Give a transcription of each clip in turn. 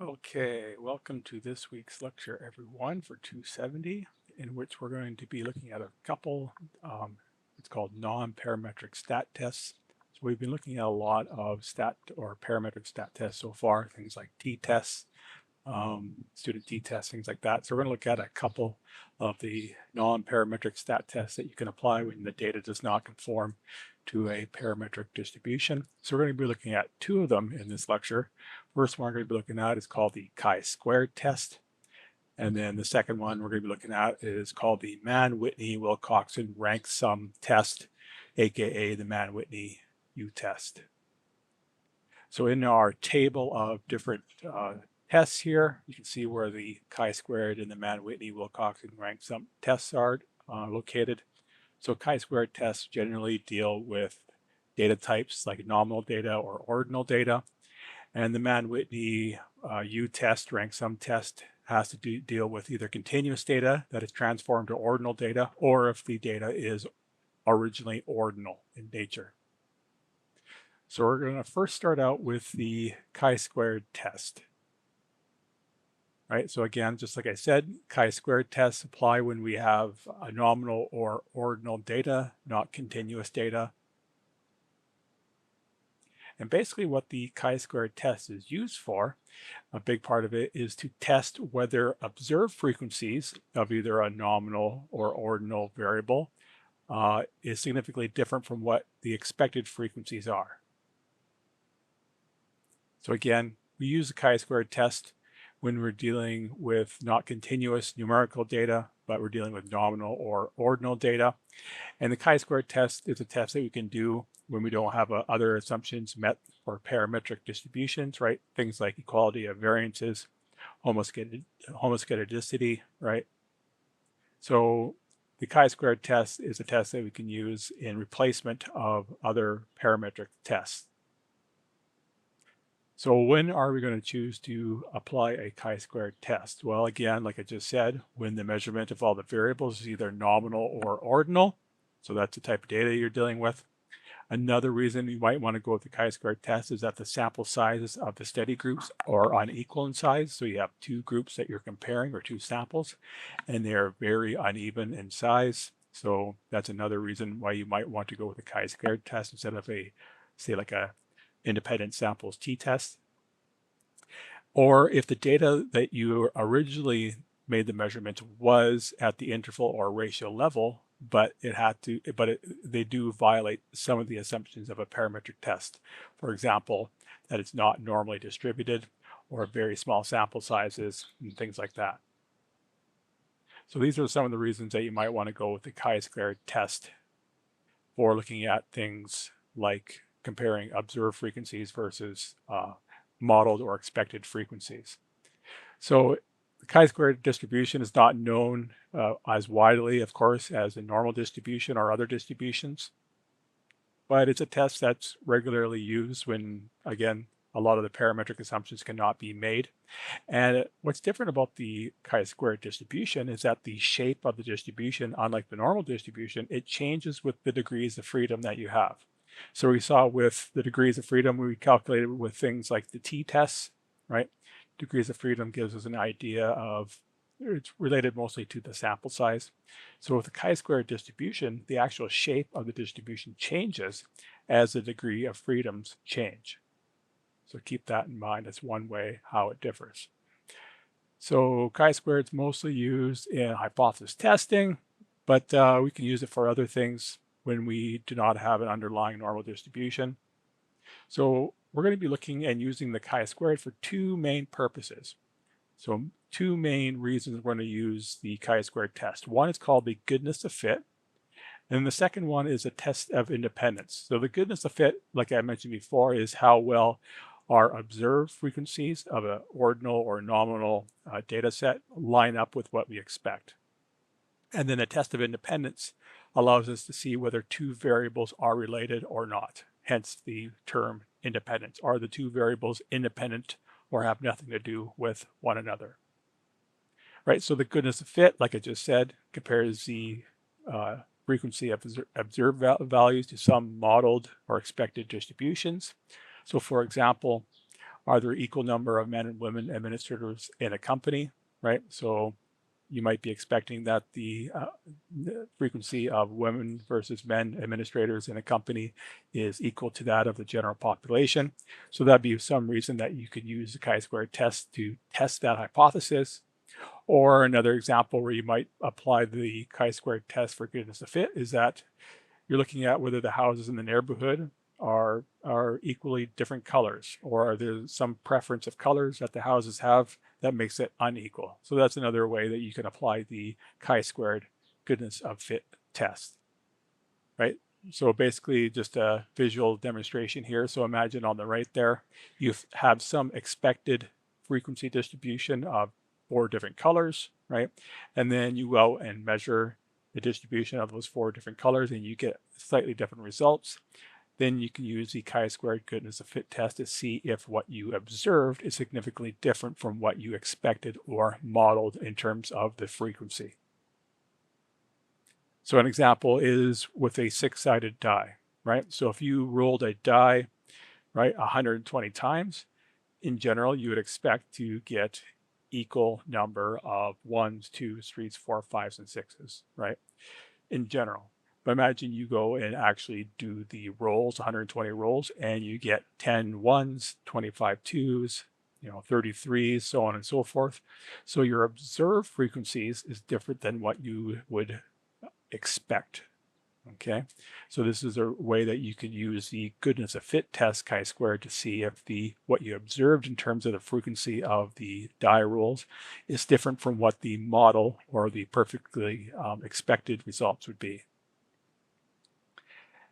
Okay, welcome to this week's lecture, everyone, for 270, in which we're going to be looking at a couple, it's called non-parametric stat tests. So we've been looking at a lot of stat or parametric stat tests so far, things like t-tests, student t-tests, things like that. So we're going to look at a couple of the non-parametric stat tests that you can apply when the data does not conform to a parametric distribution. So we're going to be looking at two of them in this lecture. First one we're going to be looking at is called the chi-squared test. And then the second one we're going to be looking at is called the Mann-Whitney-Wilcoxon rank sum test, aka the Mann-Whitney U-test. So in our table of different tests here, you can see where the chi-squared and the Mann-Whitney-Wilcoxon rank sum tests are located. So chi-squared tests generally deal with data types like nominal data or ordinal data. And the Mann-Whitney U-test, rank sum test, has to deal with either continuous data that is transformed to ordinal data, or if the data is originally ordinal in nature. So we're going to first start out with the chi-squared test. Right, so again, just like I said, chi-squared tests apply when we have a nominal or ordinal data, not continuous data. And basically what the chi-squared test is used for, a big part of it is to test whether observed frequencies of either a nominal or ordinal variable is significantly different from what the expected frequencies are. So again, we use the chi-squared test when we're dealing with not continuous numerical data, but we're dealing with nominal or ordinal data. And the chi-squared test is a test that we can do when we don't have other assumptions met for parametric distributions, right? Things like equality of variances, homoscedasticity, right? So the chi-squared test is a test that we can use in replacement of other parametric tests. So when are we going to choose to apply a chi-squared test? Well, again, like I just said, when the measurement of all the variables is either nominal or ordinal. So that's the type of data you're dealing with. Another reason you might want to go with the chi-squared test is that the sample sizes of the study groups are unequal in size. So you have two groups that you're comparing, or two samples, and they're very uneven in size. So that's another reason why you might want to go with a chi-squared test instead of a, say, like a independent samples t-test. Or if the data that you originally made the measurement was at the interval or ratio level, but they do violate some of the assumptions of a parametric test. For example, that it's not normally distributed, or very small sample sizes, and things like that. So these are some of the reasons that you might want to go with the chi-squared test for looking at things like comparing observed frequencies versus modeled or expected frequencies. So the chi-squared distribution is not known as widely, of course, as a normal distribution or other distributions, but it's a test that's regularly used when, again, a lot of the parametric assumptions cannot be made. And what's different about the chi-squared distribution is that the shape of the distribution, unlike the normal distribution, it changes with the degrees of freedom that you have. So we saw with the degrees of freedom, we calculated with things like the t-tests, right? Degrees of freedom gives us an idea of, it's related mostly to the sample size. So with the chi-squared distribution, the actual shape of the distribution changes as the degree of freedoms change. So keep that in mind. That's one way how it differs. So chi-squared is mostly used in hypothesis testing, but we can use it for other things when we do not have an underlying normal distribution. So we're going to be looking and using the chi-squared for two main purposes. So two main reasons we're going to use the chi-squared test. One is called the goodness of fit, and the second one is a test of independence. So the goodness of fit, like I mentioned before, is how well our observed frequencies of an ordinal or nominal data set line up with what we expect. And then the test of independence allows us to see whether two variables are related or not, hence the term independence. Are the two variables independent or have nothing to do with one another? Right, so the goodness of fit, like I just said, compares the frequency of observed values to some modeled or expected distributions. So for example, Are there equal number of men and women administrators in a company, right? So you might be expecting that the frequency of women versus men administrators in a company is equal to that of the general population. So that'd be some reason that you could use the chi-square test to test that hypothesis. Or another example where you might apply the chi-square test for goodness of fit is that you're looking at whether the houses in the neighborhood are equally different colors, or are there some preference of colors that the houses have that makes it unequal. So that's another way that you can apply the chi-squared goodness of fit test, right? So basically just a visual demonstration here. So imagine on the right there, you have some expected frequency distribution of 4 different colors, right? And then you go and measure the distribution of those 4 different colors and you get slightly different results. Then you can use the chi-squared goodness of fit test to see if what you observed is significantly different from what you expected or modeled in terms of the frequency. So an example is with a 6-sided die, right? So if you rolled a die, right, 120 times, in general, you would expect to get equal number of 1s, 2s, 3s, 4s, 5s, and 6s, right? In general. But imagine you go and actually do the rolls, 120 rolls, and you get 10 1s, 25 2s, 33s, so on and so forth. So your observed frequencies is different than what you would expect. Okay, so this is a way that you could use the goodness of fit test chi-squared to see if what you observed in terms of the frequency of the die rolls is different from what the model or the perfectly expected results would be.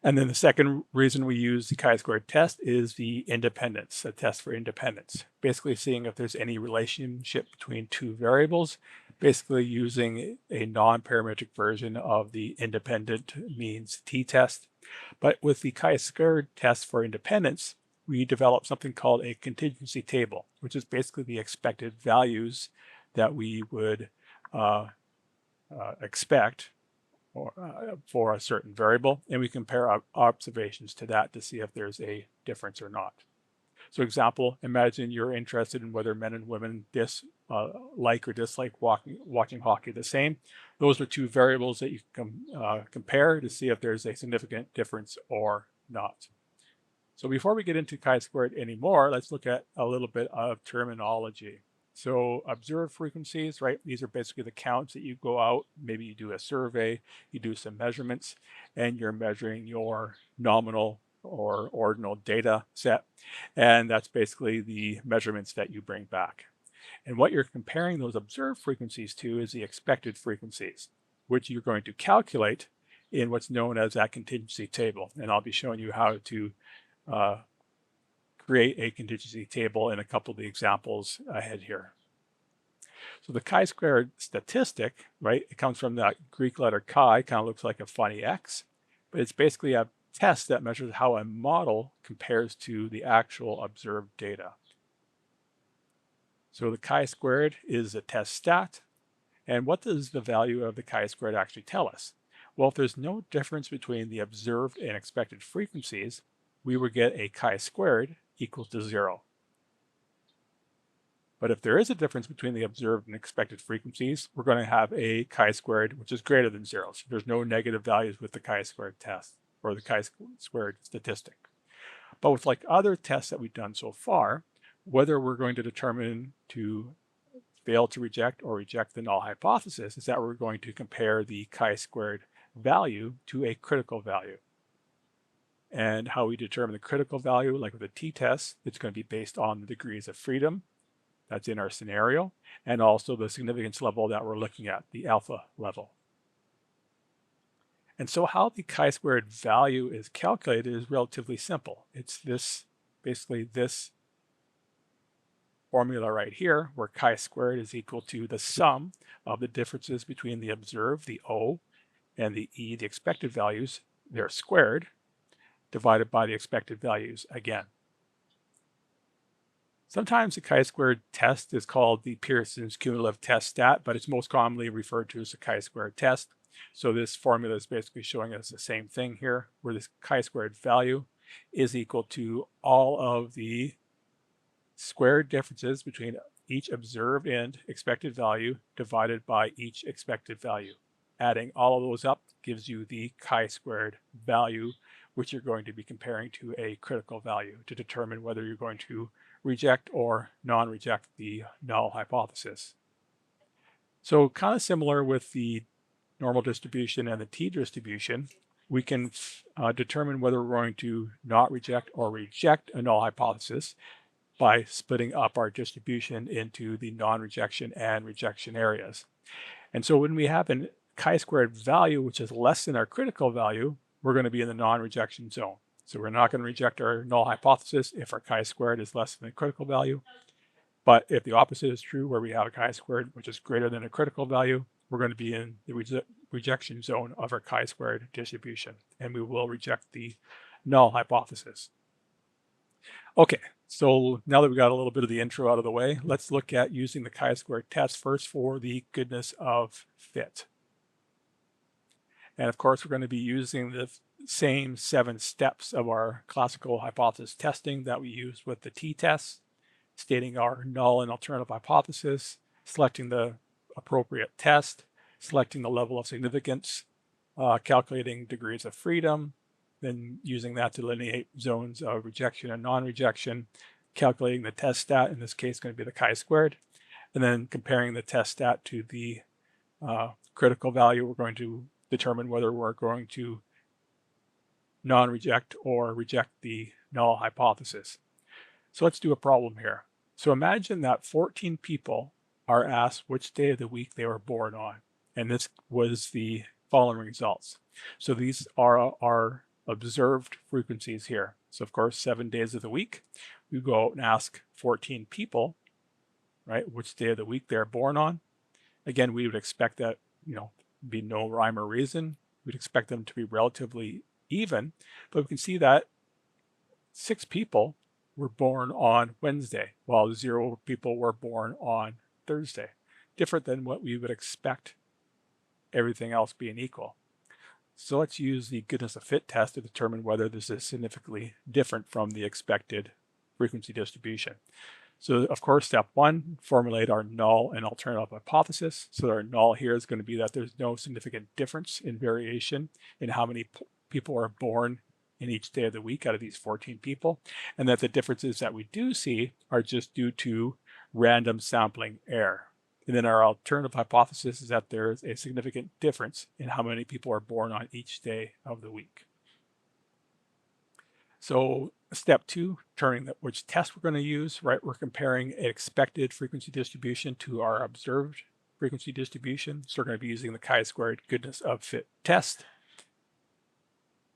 And then the second reason we use the chi-squared test is the independence, a test for independence. Basically seeing if there's any relationship between 2 variables, basically using a non-parametric version of the independent means t-test. But with the chi-squared test for independence, we develop something called a contingency table, which is basically the expected values that we would expect for a certain variable, and we compare our observations to that to see if there's a difference or not. So example, imagine you're interested in whether men and women like or dislike watching hockey the same. Those are 2 variables that you can compare to see if there's a significant difference or not. So before we get into chi-squared anymore, let's look at a little bit of terminology. So observed frequencies, right? These are basically the counts that you go out, maybe you do a survey, you do some measurements, and you're measuring your nominal or ordinal data set. And that's basically the measurements that you bring back. And what you're comparing those observed frequencies to is the expected frequencies, which you're going to calculate in what's known as that contingency table. And I'll be showing you how to create a contingency table in a couple of the examples ahead here. So the chi-squared statistic, right, it comes from that Greek letter chi, kind of looks like a funny X, but it's basically a test that measures how a model compares to the actual observed data. So the chi-squared is a test stat. And what does the value of the chi-squared actually tell us? Well, if there's no difference between the observed and expected frequencies, we would get a chi-squared equals to 0. But if there is a difference between the observed and expected frequencies, we're going to have a chi-squared which is greater than 0. So there's no negative values with the chi-squared test or the chi-squared statistic. But with like other tests that we've done so far, whether we're going to determine to fail to reject or reject the null hypothesis is that we're going to compare the chi-squared value to a critical value. And how we determine the critical value, like with a t-test, it's going to be based on the degrees of freedom that's in our scenario, and also the significance level that we're looking at, the alpha level. And so how the chi-squared value is calculated is relatively simple. It's basically this formula right here, where chi-squared is equal to the sum of the differences between the observed, the O, and the E, the expected values, they're squared, divided by the expected values again. Sometimes the chi-squared test is called the Pearson's cumulative test stat, but it's most commonly referred to as the chi-squared test. So this formula is basically showing us the same thing here, where this chi-squared value is equal to all of the squared differences between each observed and expected value divided by each expected value. Adding all of those up gives you the chi-squared value, which you're going to be comparing to a critical value to determine whether you're going to reject or non-reject the null hypothesis. So kind of similar with the normal distribution and the t-distribution, we can determine whether we're going to not reject or reject a null hypothesis by splitting up our distribution into the non-rejection and rejection areas. And so when we have a chi-squared value which is less than our critical value, we're going to be in the non-rejection zone. So we're not going to reject our null hypothesis if our chi-squared is less than the critical value. But if the opposite is true, where we have a chi-squared which is greater than a critical value, we're going to be in the rejection zone of our chi-squared distribution, and we will reject the null hypothesis. Okay, so now that we got a little bit of the intro out of the way, let's look at using the chi-squared test first for the goodness of fit. And of course, we're going to be using the same 7 steps of our classical hypothesis testing that we used with the t-test, stating our null and alternative hypothesis, selecting the appropriate test, selecting the level of significance, calculating degrees of freedom, then using that to delineate zones of rejection and non-rejection, calculating the test stat, in this case going to be the chi-squared, and then comparing the test stat to the critical value. We're going to determine whether we're going to non-reject or reject the null hypothesis. So let's do a problem here. So imagine that 14 people are asked which day of the week they were born on, and this was the following results. So these are our observed frequencies here. So of course, 7 days of the week, we go out and ask 14 people, right, which day of the week they're born on. Again, we would expect that, be no rhyme or reason. We'd expect them to be relatively even, but we can see that 6 people were born on Wednesday, while 0 people were born on Thursday. Different than what we would expect, everything else being equal. So let's use the goodness of fit test to determine whether this is significantly different from the expected frequency distribution. So of course, step 1, formulate our null and alternative hypothesis. So our null here is going to be that there's no significant difference in variation in how many people are born in each day of the week out of these 14 people, and that the differences that we do see are just due to random sampling error. And then our alternative hypothesis is that there's a significant difference in how many people are born on each day of the week. So step 2, determining which test we're going to use, right? We're comparing an expected frequency distribution to our observed frequency distribution. So we're going to be using the chi-squared goodness of fit test.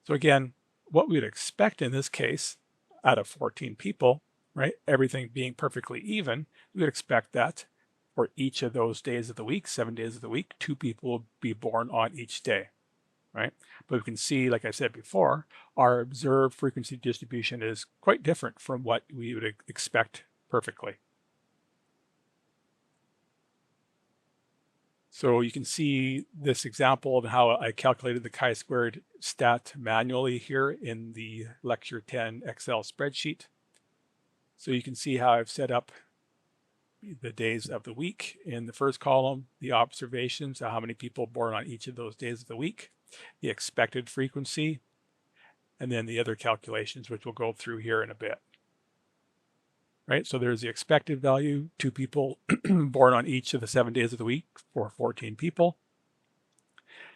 So again, what we would expect in this case, out of 14 people, right, everything being perfectly even, we would expect that for each of those days of the week, 7 days of the week, 2 people will be born on each day, right? But we can see, like I said before, our observed frequency distribution is quite different from what we would expect perfectly. So you can see this example of how I calculated the chi-squared stat manually here in the Lecture 10 Excel spreadsheet. So you can see how I've set up the days of the week. In the first column, the observations, how many people born on each of those days of the week, the expected frequency, and then the other calculations, which we'll go through here in a bit. Right, so there's the expected value, 2 people born on each of the 7 days of the week for 14 people.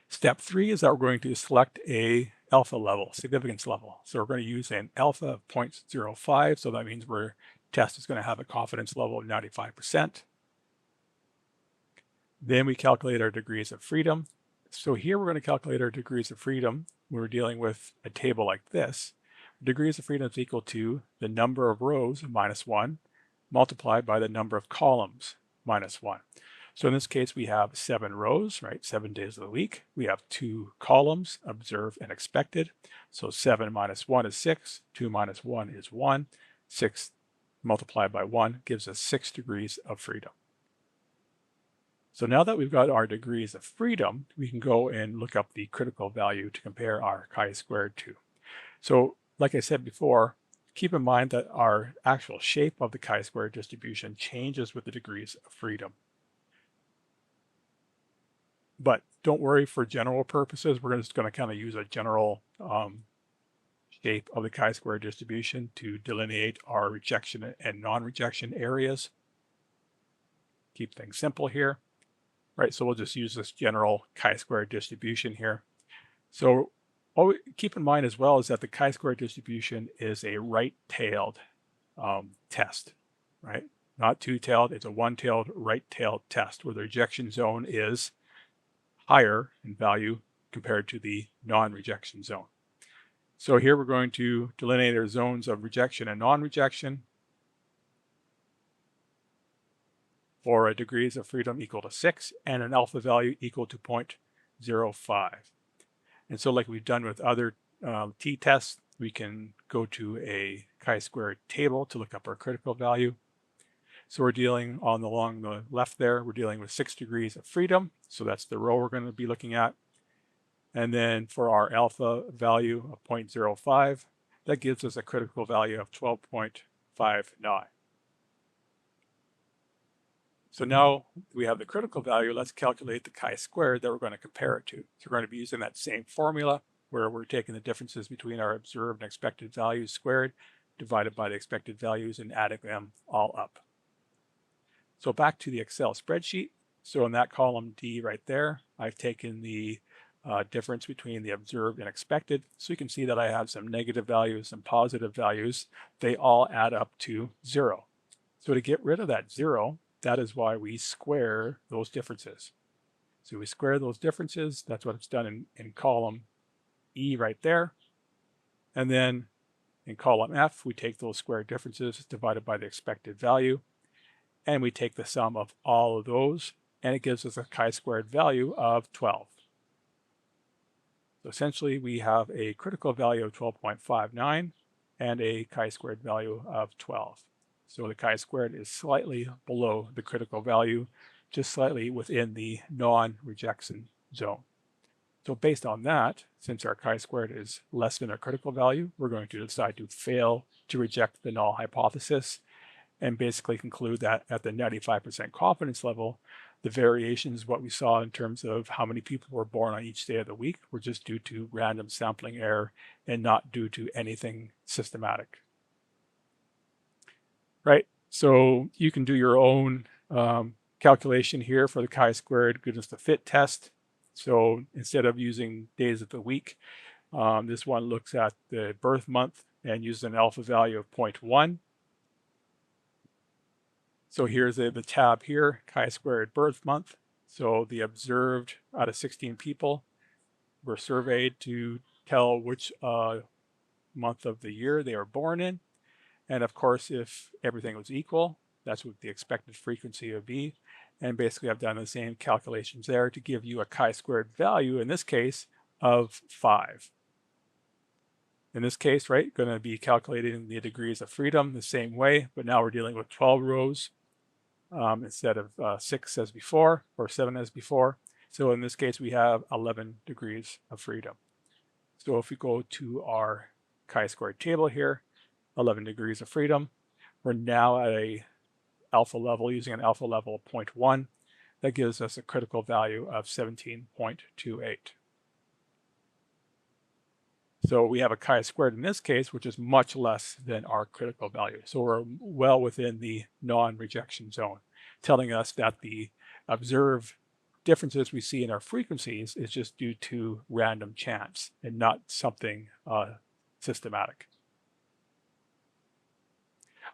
Step 3 is that we're going to select a alpha level, significance level. So we're going to use an alpha of 0.05, so that means our test is going to have a confidence level of 95%. Then we calculate our degrees of freedom. So here we're going to calculate our degrees of freedom when we're dealing with a table like this. Degrees of freedom is equal to the number of rows, -1, multiplied by the number of columns, -1. So in this case, we have 7 rows, right? 7 days of the week. We have 2 columns, observed and expected. So 7 minus 1 is 6. 2 minus 1 is 1. 6 multiplied by 1 gives us 6 degrees of freedom. So now that we've got our degrees of freedom, we can go and look up the critical value to compare our chi-squared to. So like I said before, Keep in mind that our actual shape of the chi-square distribution changes with the degrees of freedom. But don't worry, for general purposes, we're just going to kind of use a general shape of the chi-square distribution to delineate our rejection and non-rejection areas. Keep things simple here, right? So we'll just use this general chi-square distribution here. So keep in mind as well is that the chi-square distribution is a right-tailed test, right? Not two-tailed, it's a one-tailed, right-tailed test where the rejection zone is higher in value compared to the non-rejection zone. So here we're going to delineate our zones of rejection and non-rejection for a degrees of freedom equal to 6 and an alpha value equal to 0.05. And so like we've done with other t-tests, we can go to a chi-square table to look up our critical value. So we're dealing along the left there, we're dealing with 6 degrees of freedom. So that's the row we're going to be looking at. And then for our alpha value of 0.05, that gives us a critical value of 12.59. So now we have the critical value. Let's calculate the chi-squared that we're going to compare it to. So we're going to be using that same formula where we're taking the differences between our observed and expected values squared divided by the expected values and adding them all up. So back to the Excel spreadsheet. So in that column D right there, I've taken the difference between the observed and expected. So you can see that I have some negative values, some positive values. They all add up to 0. So to get rid of that 0, that is why we square those differences. So we square those differences. That's what it's done in column E right there. And then in column F, we take those square differences divided by the expected value. And we take the sum of all of those, and it gives us a chi-squared value of 12. So essentially, we have a critical value of 12.59 and a chi-squared value of 12. So the chi-squared is slightly below the critical value, just slightly within the non-rejection zone. So based on that, since our chi-squared is less than our critical value, we're going to decide to fail to reject the null hypothesis and basically conclude that at the 95% confidence level, the variations, what we saw in terms of how many people were born on each day of the week, were just due to random sampling error and not due to anything systematic. Right, so you can do your own calculation here for the chi-squared goodness of fit test. So instead of using days of the week, this one looks at the birth month and uses an alpha value of 0.1. So here's the tab here, chi-squared birth month. So the observed out of 16 people were surveyed to tell which month of the year they were born in. And of course, if everything was equal, that's what the expected frequency would be. And basically I've done the same calculations there to give you a chi-squared value, in this case, of 5. In this case, right, going to be calculating the degrees of freedom the same way, but now we're dealing with 12 rows. Instead of 6 as before, or 7 as before. So in this case, we have 11 degrees of freedom. So if we go to our chi-squared table here, 11 degrees of freedom, we're now at a alpha level, using an alpha level of 0.1. That gives us a critical value of 17.28. So we have a chi-squared in this case, which is much less than our critical value. So we're well within the non-rejection zone, telling us that the observed differences we see in our frequencies is just due to random chance and not something systematic.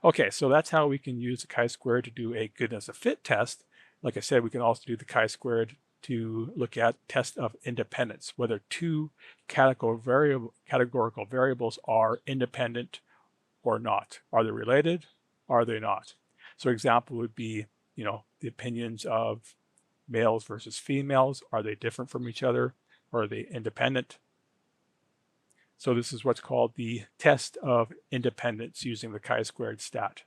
Okay, so that's how we can use the chi-squared to do a goodness of fit test. Like I said, we can also do the chi-squared to look at test of independence, whether two categorical variables are independent or not. Are they related? Are they not? So example would be, the opinions of males versus females. Are they different from each other? Or are they independent? So this is what's called the test of independence using the chi-squared stat.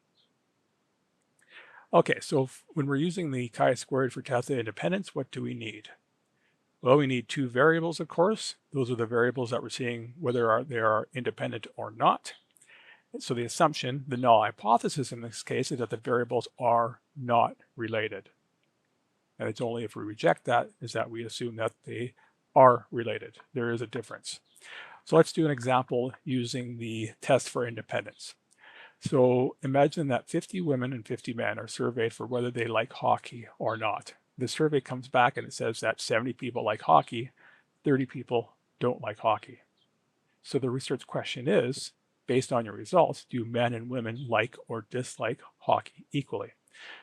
Okay, so when we're using the chi-squared for test of independence, what do we need? Well, we need two variables, of course. Those are the variables that we're seeing whether they are independent or not. So the assumption, the null hypothesis in this case, is that the variables are not related. And it's only if we reject that is that we assume that they are related. There is a difference. So let's do an example using the test for independence. So imagine that 50 women and 50 men are surveyed for whether they like hockey or not. The survey comes back and it says that 70 people like hockey, 30 people don't like hockey. So the research question is, based on your results, do men and women like or dislike hockey equally?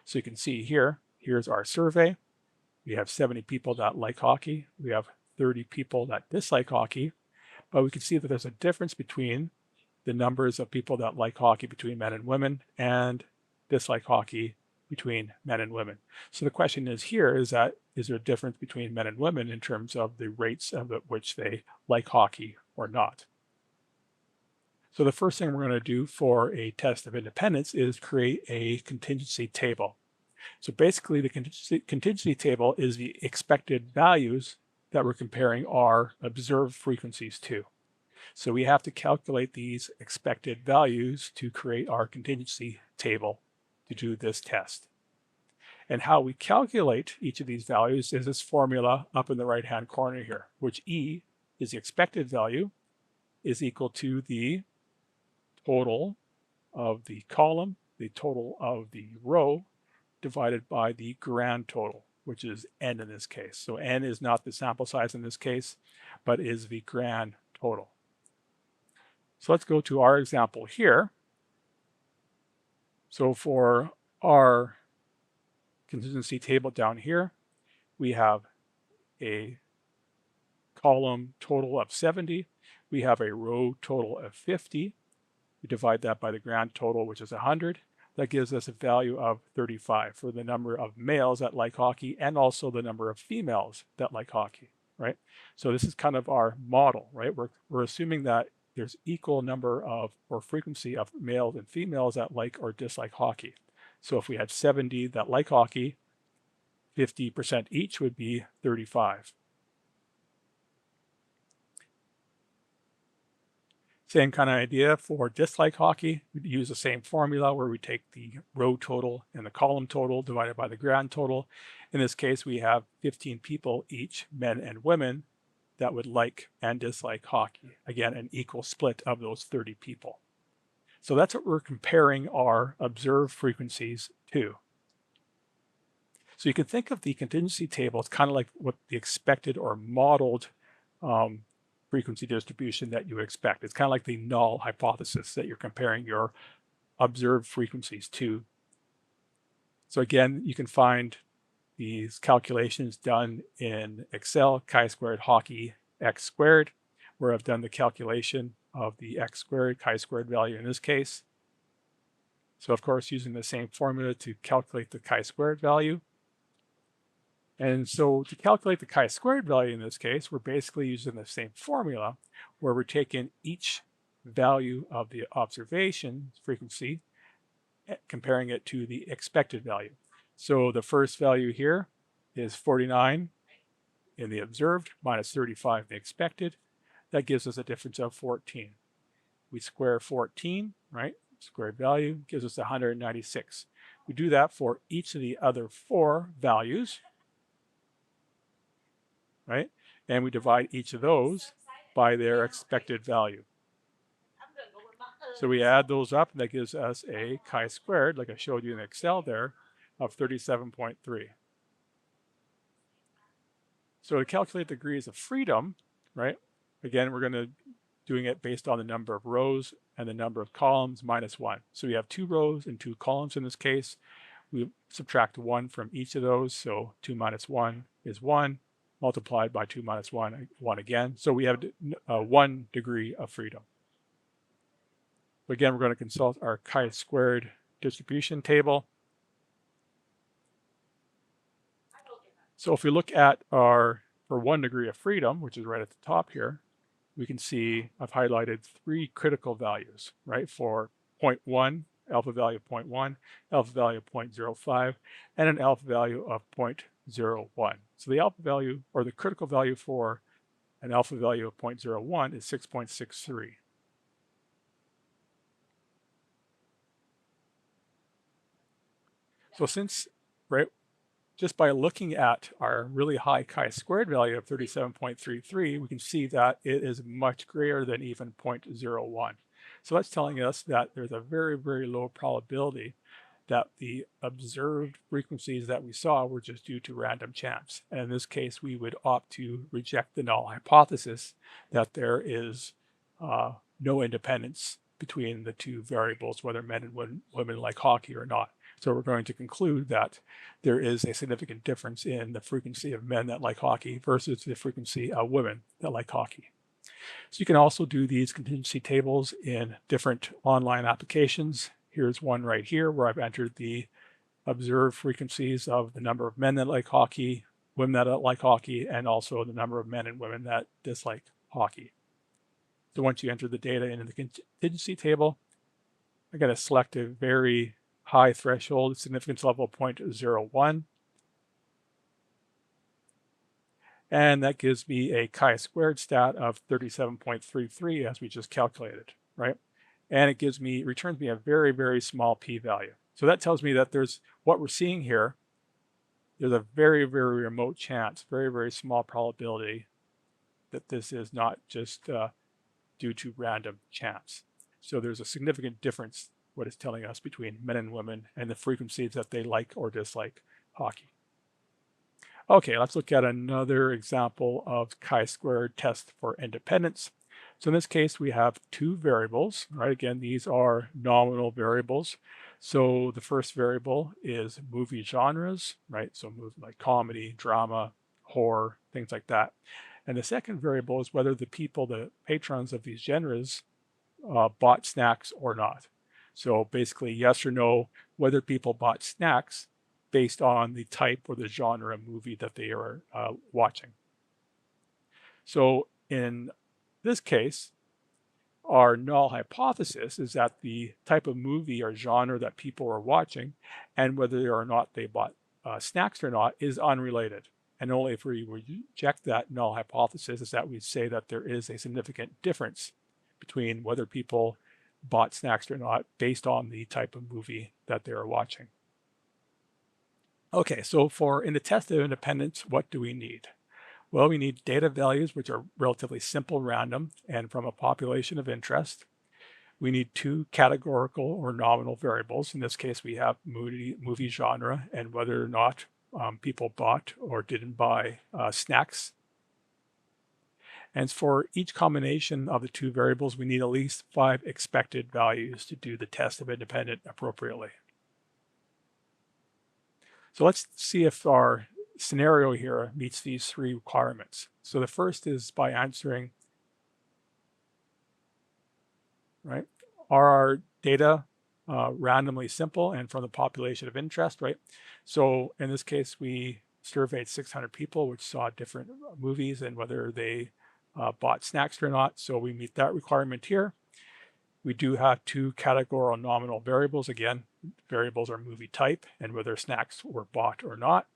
So you can see here, here's our survey. We have 70 people that like hockey. We have 30 people that dislike hockey. But we can see that there's a difference between the numbers of people that like hockey between men and women and dislike hockey between men and women. So the question is here is that, is there a difference between men and women in terms of the rates at which they like hockey or not? So the first thing we're going to do for a test of independence is create a contingency table. So basically the contingency table is the expected values that we're comparing our observed frequencies to. So we have to calculate these expected values to create our contingency table to do this test. And how we calculate each of these values is this formula up in the right-hand corner here, which E is the expected value is equal to the total of the column, the total of the row, divided by the grand total, which is n in this case. So n is not the sample size in this case, but is the grand total. So let's go to our example here. So for our contingency table down here, we have a column total of 70. We have a row total of 50. We divide that by the grand total, which is 100. That gives us a value of 35 for the number of males that like hockey and also the number of females that like hockey, right? So this is kind of our model, right? We're assuming that there's equal number of or frequency of males and females that like or dislike hockey. So if we had 70 that like hockey, 50% each would be 35. Same kind of idea for dislike hockey. We use the same formula where we take the row total and the column total divided by the grand total. In this case, we have 15 people each, men and women, that would like and dislike hockey. Again, an equal split of those 30 people. So that's what we're comparing our observed frequencies to. So you can think of the contingency table as kind of like what the expected or modeled frequency distribution that you expect. It's kind of like the null hypothesis that you're comparing your observed frequencies to. So again, you can find these calculations done in Excel, chi-squared hockey x squared, where I've done the calculation of the x squared, chi-squared value in this case. So of course, using the same formula to calculate the chi-squared value. And so to calculate the chi-squared value in this case, we're basically using the same formula where we're taking each value of the observation frequency, comparing it to the expected value. So the first value here is 49 in the observed minus 35 in the expected. That gives us a difference of 14. We square 14, right? Squared value gives us 196. We do that for each of the other 4 values, right? And we divide each of those by their expected value. So we add those up, and that gives us a chi-squared, like I showed you in Excel there, of 37.3. So to calculate degrees of freedom, right? Again, we're going to doing it based on the number of rows and the number of columns minus 1. So we have 2 rows and 2 columns in this case. We subtract 1 from each of those. So 2 minus 1 is 1, multiplied by 2 minus 1, 1 again. So we have 1 degree of freedom. Again, we're going to consult our chi-squared distribution table. So if we look at our, for 1 degree of freedom, which is right at the top here, we can see I've highlighted 3 critical values, right? For 0.1, alpha value of 0.1, alpha value of 0.05, and an alpha value of 0.01. So the alpha value, or the critical value for an alpha value of 0.01 is 6.63. So since, right, just by looking at our really high chi-squared value of 37.33, we can see that it is much greater than even 0.01. So that's telling us that there's a very, very low probability that the observed frequencies that we saw were just due to random chance. And in this case, we would opt to reject the null hypothesis that there is no independence between the two variables, whether men and women like hockey or not. So we're going to conclude that there is a significant difference in the frequency of men that like hockey versus the frequency of women that like hockey. So you can also do these contingency tables in different online applications. Here's one right here where I've entered the observed frequencies of the number of men that like hockey, women that don't like hockey, and also the number of men and women that dislike hockey. So once you enter the data into the contingency table, I got to select a very high threshold, significance level 0.01. And that gives me a chi-squared stat of 37.33 as we just calculated, right? And it returns me a very, very small p-value. So that tells me that there's what we're seeing here. There's a very, very remote chance, very, very small probability that this is not just due to random chance. So there's a significant difference, what it's telling us, between men and women and the frequencies that they like or dislike hockey. Okay, let's look at another example of chi-squared test for independence. So in this case, we have two variables, right? Again, these are nominal variables. So the first variable is movie genres, right? So movies like comedy, drama, horror, things like that. And the second variable is whether the people, the patrons of these genres, bought snacks or not. So basically, yes or no, whether people bought snacks based on the type or the genre of movie that they are watching. So in this case, our null hypothesis is that the type of movie or genre that people are watching and whether or not they bought snacks or not is unrelated. And only if we reject that null hypothesis is that we say that there is a significant difference between whether people bought snacks or not based on the type of movie that they are watching. Okay, so in the test of independence, what do we need? Well, we need data values, which are relatively simple, random, and from a population of interest. We need two categorical or nominal variables. In this case, we have movie genre and whether or not people bought or didn't buy snacks. And for each combination of the two variables, we need at least 5 expected values to do the test of independence appropriately. So let's see if our scenario here meets these 3 requirements. So the first is by answering, right, are our data randomly simple and from the population of interest, right? So in this case, we surveyed 600 people, which saw different movies and whether they bought snacks or not. So we meet that requirement here. We do have 2 categorical nominal variables. Again, variables are movie type and whether snacks were bought or not.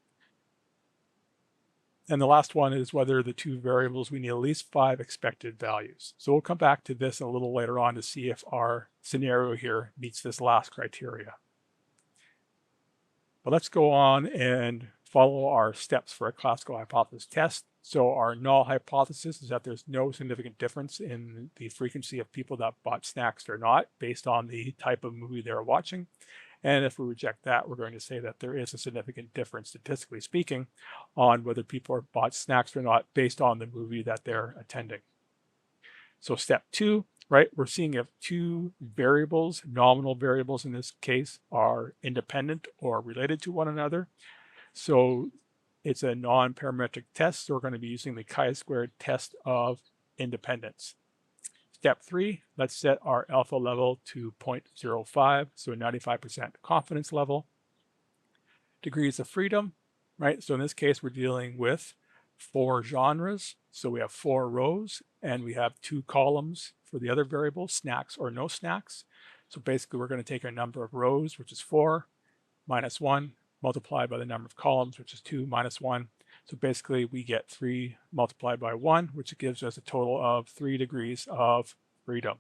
And the last one is whether the 2 variables, we need at least 5 expected values. So we'll come back to this a little later on to see if our scenario here meets this last criteria. But let's go on and follow our steps for a classical hypothesis test. So our null hypothesis is that there's no significant difference in the frequency of people that bought snacks or not based on the type of movie they're watching. And if we reject that, we're going to say that there is a significant difference, statistically speaking, on whether people are bought snacks or not based on the movie that they're attending. So step 2, right, we're seeing if 2 variables, nominal variables in this case, are independent or related to one another. So it's a non-parametric test, so we're going to be using the chi-squared test of independence. Step 3, let's set our alpha level to 0.05, so a 95% confidence level. Degrees of freedom, right? So in this case, we're dealing with 4 genres. So we have 4 rows and we have 2 columns for the other variable, snacks or no snacks. So basically, we're going to take our number of rows, which is 4, minus 1, multiplied by the number of columns, which is 2 minus 1. So basically, we get 3 multiplied by 1, which gives us a total of 3 degrees of freedom.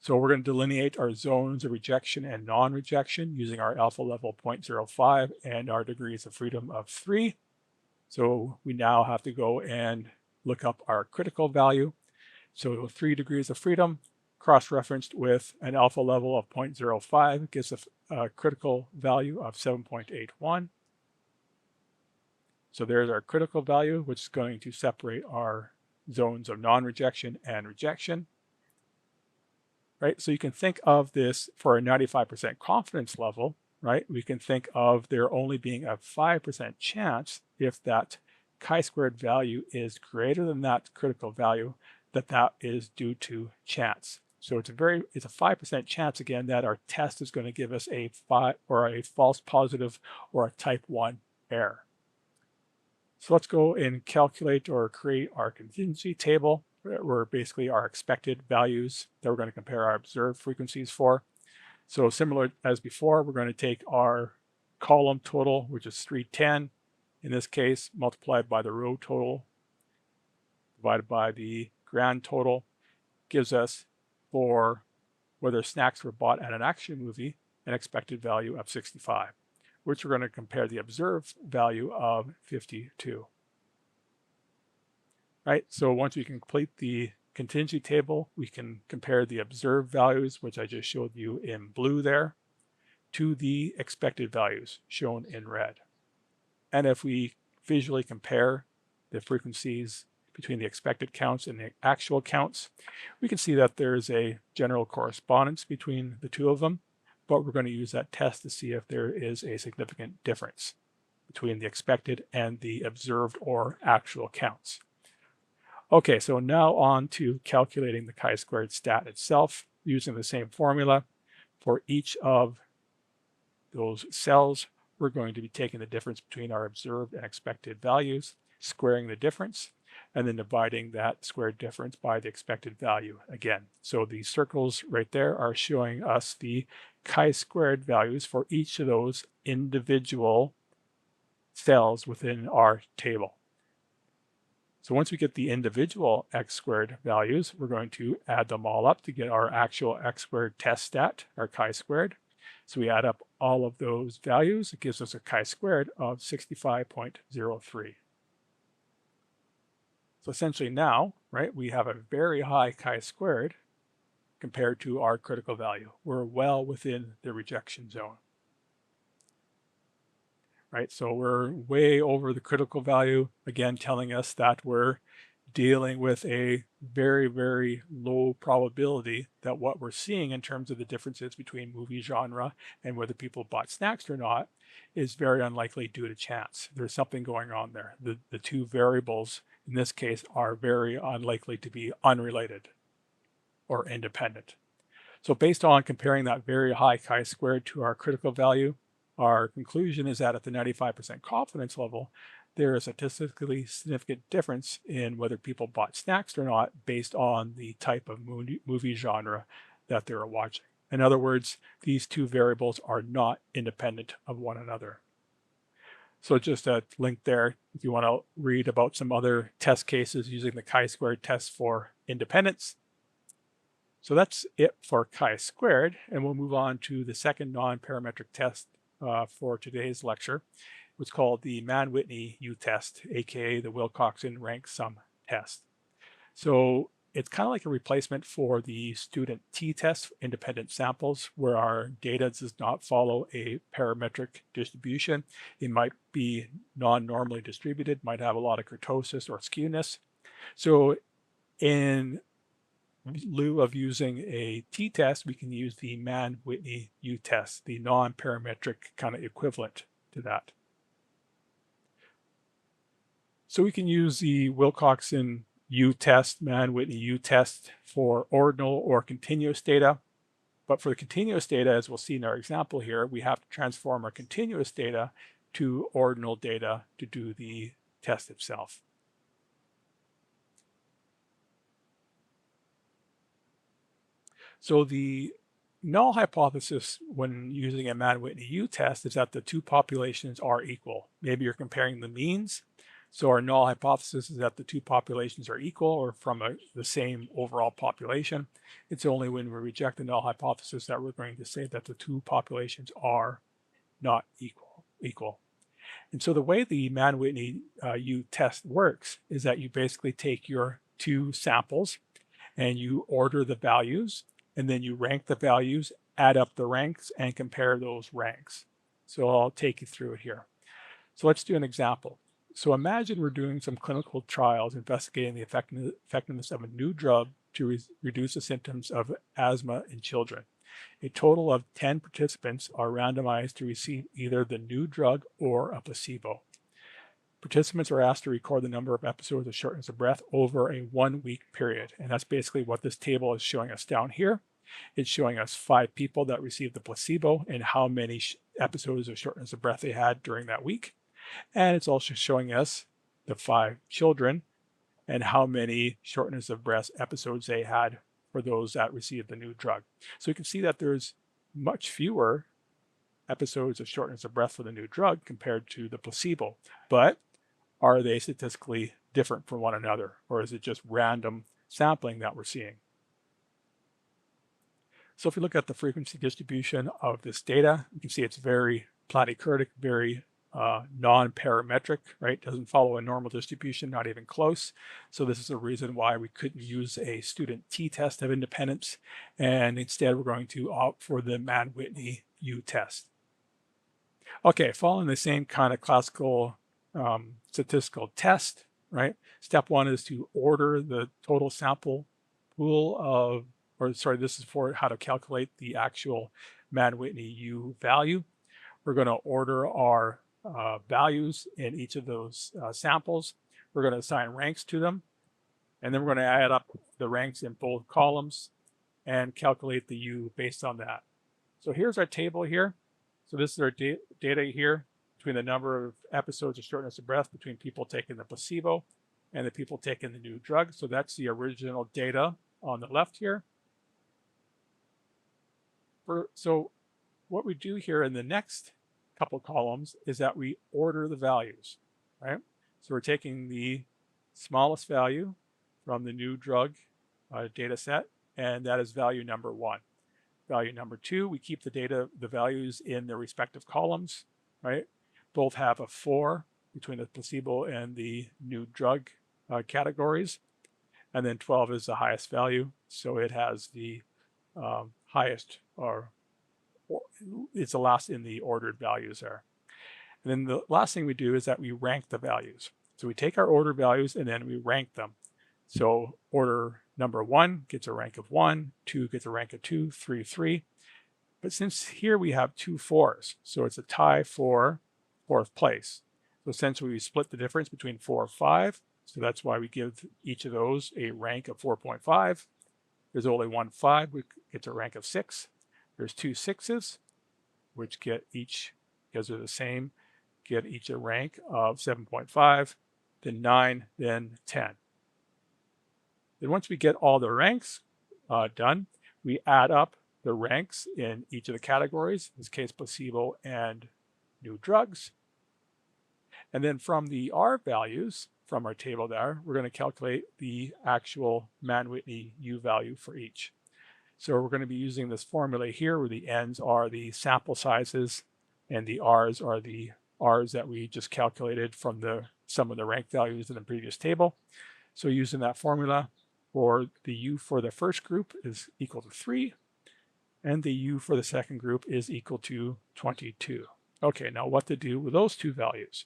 So we're going to delineate our zones of rejection and non-rejection using our alpha level 0.05 and our degrees of freedom of 3. So we now have to go and look up our critical value. So 3 degrees of freedom cross-referenced with an alpha level of 0.05 gives a critical value of 7.81. So there's our critical value, which is going to separate our zones of non-rejection and rejection. Right? So you can think of this for a 95% confidence level, right? We can think of there only being a 5% chance if that chi-squared value is greater than that critical value, that is due to chance. So it's a 5% chance again that our test is going to give us a false positive or a type 1 error. So let's go and calculate or create our contingency table, where basically our expected values that we're going to compare our observed frequencies for. So similar as before, we're going to take our column total, which is 310, in this case, multiplied by the row total, divided by the grand total, gives us, for whether snacks were bought at an action movie, an expected value of 65, which we're going to compare the observed value of 52. Right, so once we complete the contingency table, we can compare the observed values, which I just showed you in blue there, to the expected values shown in red. And if we visually compare the frequencies between the expected counts and the actual counts, we can see that there's a general correspondence between the two of them, but we're going to use that test to see if there is a significant difference between the expected and the observed or actual counts. Okay, so now on to calculating the chi-squared stat itself using the same formula. For each of those cells, we're going to be taking the difference between our observed and expected values, squaring the difference, and then dividing that squared difference by the expected value again. So the circles right there are showing us the chi-squared values for each of those individual cells within our table. So once we get the individual x squared values, we're going to add them all up to get our actual x squared test stat, our chi-squared. So we add up all of those values. It gives us a chi-squared of 65.03. So essentially now, right, we have a very high chi-squared compared to our critical value. We're well within the rejection zone. Right, so we're way over the critical value, again telling us that we're dealing with a very, very low probability that what we're seeing in terms of the differences between movie genre and whether people bought snacks or not is very unlikely due to chance. There's something going on there. The two variables in this case are very unlikely to be unrelated or independent. So based on comparing that very high chi-squared to our critical value, our conclusion is that at the 95% confidence level, there is a statistically significant difference in whether people bought snacks or not based on the type of movie genre that they were watching. In other words, these two variables are not independent of one another. So just a link there if you want to read about some other test cases using the chi-squared test for independence. So that's it for chi-squared, and we'll move on to the second non-parametric test for today's lecture. It's called the Mann-Whitney U-test, aka the Wilcoxon rank sum test. So it's kind of like a replacement for the student t-test for independent samples, where our data does not follow a parametric distribution. It might be non-normally distributed, might have a lot of kurtosis or skewness. So in lieu of using a t-test, we can use the Mann-Whitney U-test, the non-parametric kind of equivalent to that. So we can use the Wilcoxon U-test, Mann-Whitney U-test for ordinal or continuous data. But for the continuous data, as we'll see in our example here, we have to transform our continuous data to ordinal data to do the test itself. So the null hypothesis when using a Mann-Whitney U-test is that the two populations are equal. Maybe you're comparing the means. So our null hypothesis is that the two populations are equal or from the same overall population. It's only when we reject the null hypothesis that we're going to say that the two populations are not equal. And so the way the Mann-Whitney U test works is that you basically take your two samples and you order the values, and then you rank the values, add up the ranks, and compare those ranks. So I'll take you through it here. So let's do an example. So imagine we're doing some clinical trials investigating the effectiveness of a new drug to reduce the symptoms of asthma in children. A total of 10 participants are randomized to receive either the new drug or a placebo. Participants are asked to record the number of episodes of shortness of breath over a 1-week period. And that's basically what this table is showing us down here. It's showing us 5 people that received the placebo and how many episodes of shortness of breath they had during that week. And it's also showing us the 5 children and how many shortness of breath episodes they had for those that received the new drug. So you can see that there's much fewer episodes of shortness of breath for the new drug compared to the placebo. But are they statistically different from one another, or is it just random sampling that we're seeing? So if you look at the frequency distribution of this data, you can see it's very platykurtic, very non-parametric, right? Doesn't follow a normal distribution, not even close. So this is a reason why we couldn't use a student t-test of independence, and instead we're going to opt for the Mann-Whitney U test. Okay, following the same kind of classical statistical test, right? Step 1 is to order the total sample pool of, or sorry, this is for how to calculate the actual Mann-Whitney U value. We're going to order our values in each of those samples. We're going to assign ranks to them, and then we're going to add up the ranks in both columns and calculate the U based on that. So here's our table here. So this is our data here between the number of episodes of shortness of breath between people taking the placebo and the people taking the new drug. So that's the original data on the left here. So what we do here in the next couple columns is that we order the values, right? So we're taking the smallest value from the new drug data set, and that is value number 1. Value number 2, we keep the values in their respective columns, right? Both have a 4 between the placebo and the new drug categories. And then 12 is the highest value. So it has the highest, or it's the last in the ordered values there. And then the last thing we do is that we rank the values. So we take our ordered values and then we rank them. So order number 1 gets a rank of 1, 2 gets a rank of 2, 3, 3. But since here we have 2 4s, so it's a tie for 4th place. So essentially we split the difference between 4 and 5. So that's why we give each of those a rank of 4.5. There's only one 5, which gets a rank of 6. There's 2 6s, which get each, because they're the same, get each a rank of 7.5, then 9, then 10. Then once we get all the ranks done, we add up the ranks in each of the categories, in this case placebo and new drugs. And then from the R values from our table there, we're going to calculate the actual Mann-Whitney U value for each. So we're going to be using this formula here where the N's are the sample sizes and the R's are the R's that we just calculated from the sum of the rank values in the previous table. So using that formula, for the U for the first group is equal to 3, and the U for the second group is equal to 22. Okay, now what to do with those two values?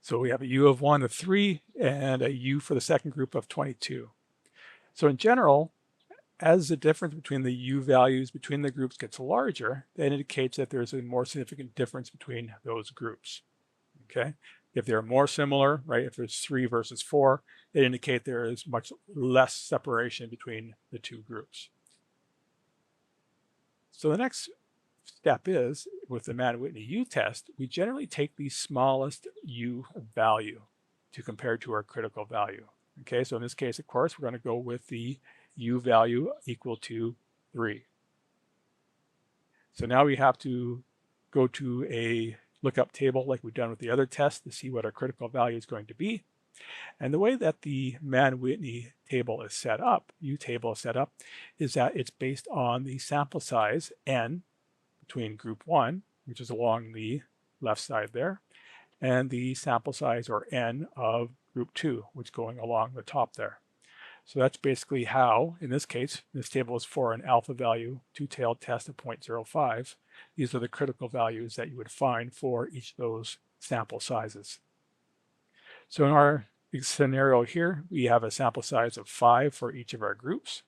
So we have a U of 1 of 3 and a U for the second group of 22. So in general, as the difference between the U values between the groups gets larger, that indicates that there's a more significant difference between those groups. Okay, if they're more similar, right, if there's 3 versus 4, they indicate there is much less separation between the two groups. So the next step is, with the Mann-Whitney U test, we generally take the smallest U value to compare to our critical value. Okay, so in this case, of course, we're going to go with the U value equal to 3. So now we have to go to a lookup table like we've done with the other test to see what our critical value is going to be. And the way that the Mann-Whitney table is set up, U table is set up, is that it's based on the sample size n between group 1, which is along the left side there, and the sample size or n of group 2, which is going along the top there. So that's basically how, in this case, this table is for an alpha value two-tailed test of 0.05. These are the critical values that you would find for each of those sample sizes. So in our scenario here, we have a sample size of 5 for each of our groups.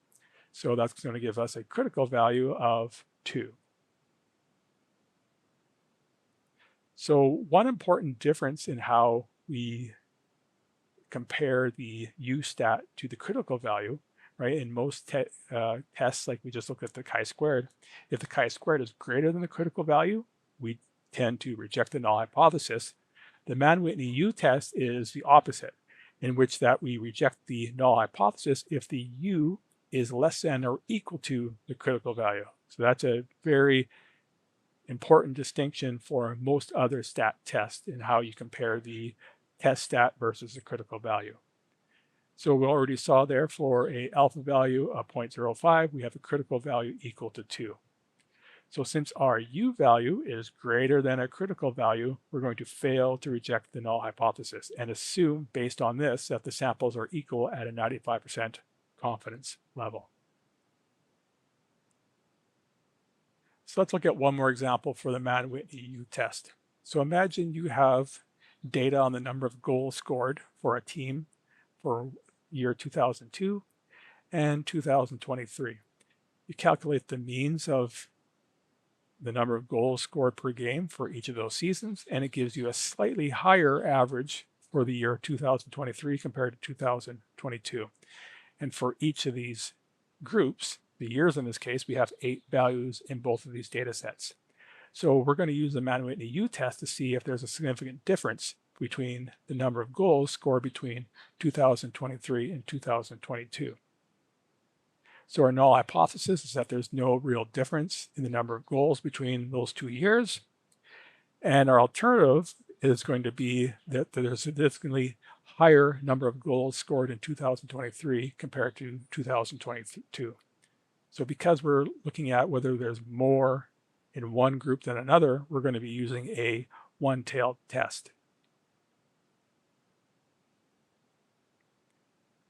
So that's going to give us a critical value of 2. So one important difference in how we compare the U stat to the critical value, right? In most tests, like we just looked at the chi-squared, if the chi-squared is greater than the critical value, we tend to reject the null hypothesis. The Mann-Whitney U test is the opposite, in which that we reject the null hypothesis if the U is less than or equal to the critical value. So that's a very important distinction for most other stat tests in how you compare the test stat versus the critical value. So we already saw there for a alpha value of 0.05, we have a critical value equal to 2. So since our U value is greater than a critical value, we're going to fail to reject the null hypothesis and assume based on this that the samples are equal at a 95% confidence level. So let's look at one more example for the Mann-Whitney U test. So imagine you have data on the number of goals scored for a team for year 2002 and 2023. You calculate the means of the number of goals scored per game for each of those seasons, and it gives you a slightly higher average for the year 2023 compared to 2022. And for each of these groups, the years in this case, we have 8 values in both of these data sets. So we're going to use the Mann-Whitney U test to see if there's a significant difference between the number of goals scored between 2023 and 2022. So our null hypothesis is that there's no real difference in the number of goals between those 2 years. And our alternative is going to be that there's a significantly higher number of goals scored in 2023 compared to 2022. So because we're looking at whether there's more in one group than another, we're going to be using a one-tailed test.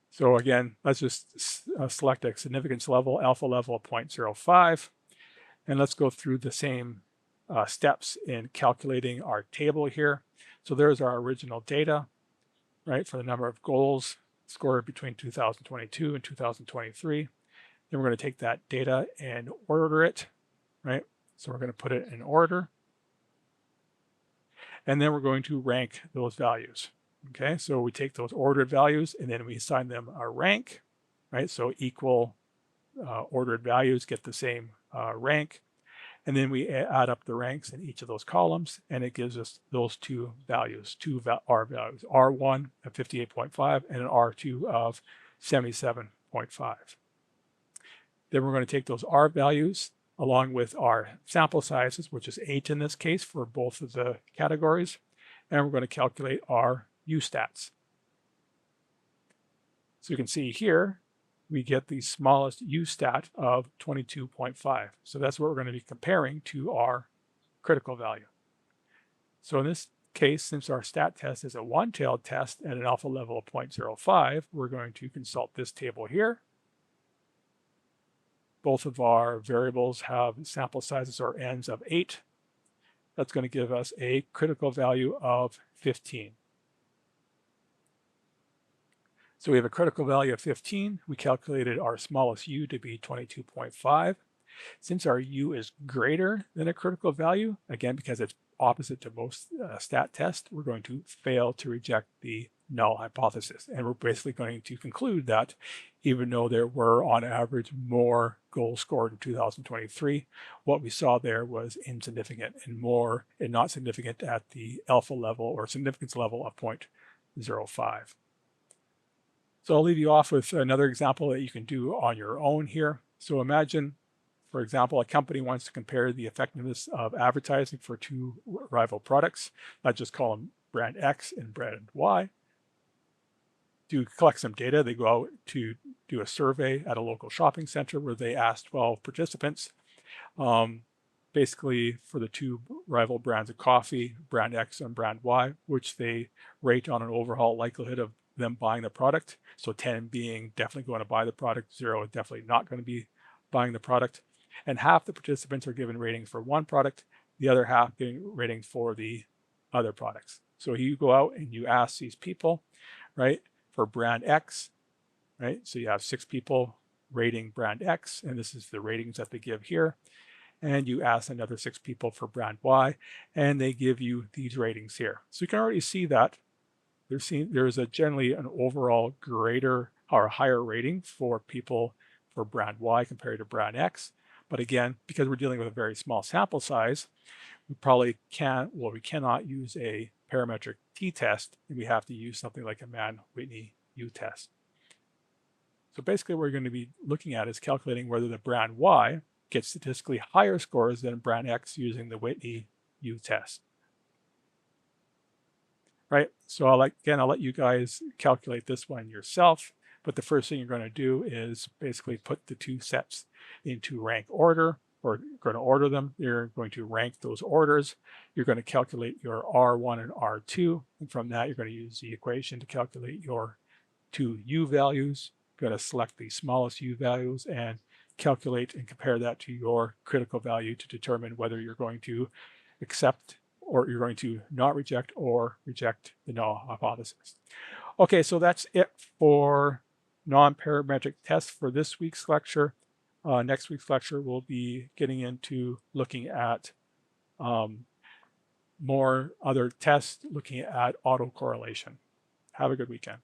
So again, let's just select a significance level, alpha level of 0.05, and let's go through the same steps in calculating our table here. So there's our original data, right, for the number of goals scored between 2022 and 2023. Then we're going to take that data and order it, right? So we're going to put it in order. And then we're going to rank those values. Okay, so we take those ordered values and then we assign them a rank, right? So equal ordered values get the same rank. And then we add up the ranks in each of those columns, and it gives us those two values, R values, R1 of 58.5 and an R2 of 77.5. Then we're going to take those R values along with our sample sizes, which is 8 in this case for both of the categories, and we're going to calculate our U stats. So you can see here, we get the smallest U stat of 22.5. So that's what we're going to be comparing to our critical value. So in this case, since our stat test is a one-tailed test at an alpha level of 0.05, we're going to consult this table here. Both of our variables have sample sizes or n's of 8. That's going to give us a critical value of 15. So we have a critical value of 15. We calculated our smallest U to be 22.5. Since our U is greater than a critical value, again, because it's opposite to most stat tests, we're going to fail to reject the null hypothesis. And we're basically going to conclude that even though there were on average more goals scored in 2023, what we saw there was insignificant and not significant at the alpha level or significance level of 0.05. So I'll leave you off with another example that you can do on your own here. So imagine For example, a company wants to compare the effectiveness of advertising for two rival products. Let's just call them brand X and brand Y. To collect some data, they go out to do a survey at a local shopping center where they ask 12 participants, basically for the two rival brands of coffee, brand X and brand Y, which they rate on an overall likelihood of them buying the product. So 10 being definitely going to buy the product, 0 definitely not going to be buying the product. And half the participants are given ratings for one product, the other half getting ratings for the other products. So you go out and you ask these people, right, for brand X, right? So you have 6 people rating brand X, and this is the ratings that they give here. And you ask another 6 people for brand Y, and they give you these ratings here. So you can already see that there's generally an overall greater or higher rating for people for brand Y compared to brand X. But again, because we're dealing with a very small sample size, we probably we cannot use a parametric t-test, and we have to use something like a Mann-Whitney u-test. So basically what we're going to be looking at is calculating whether the brand Y gets statistically higher scores than brand X using the Whitney u-test. Right, so I'll let you guys calculate this one yourself, but the first thing you're going to do is basically put the two sets into rank order, or you're going to order them. You're going to rank those orders. You're going to calculate your R1 and R2, and from that you're going to use the equation to calculate your two U values. You're going to select the smallest U values and calculate and compare that to your critical value to determine whether you're going to accept or you're going to not reject or reject the null hypothesis. Okay, so that's it for non-parametric tests for this week's lecture. Next week's lecture, we'll be getting into looking at more other tests, looking at autocorrelation. Have a good weekend.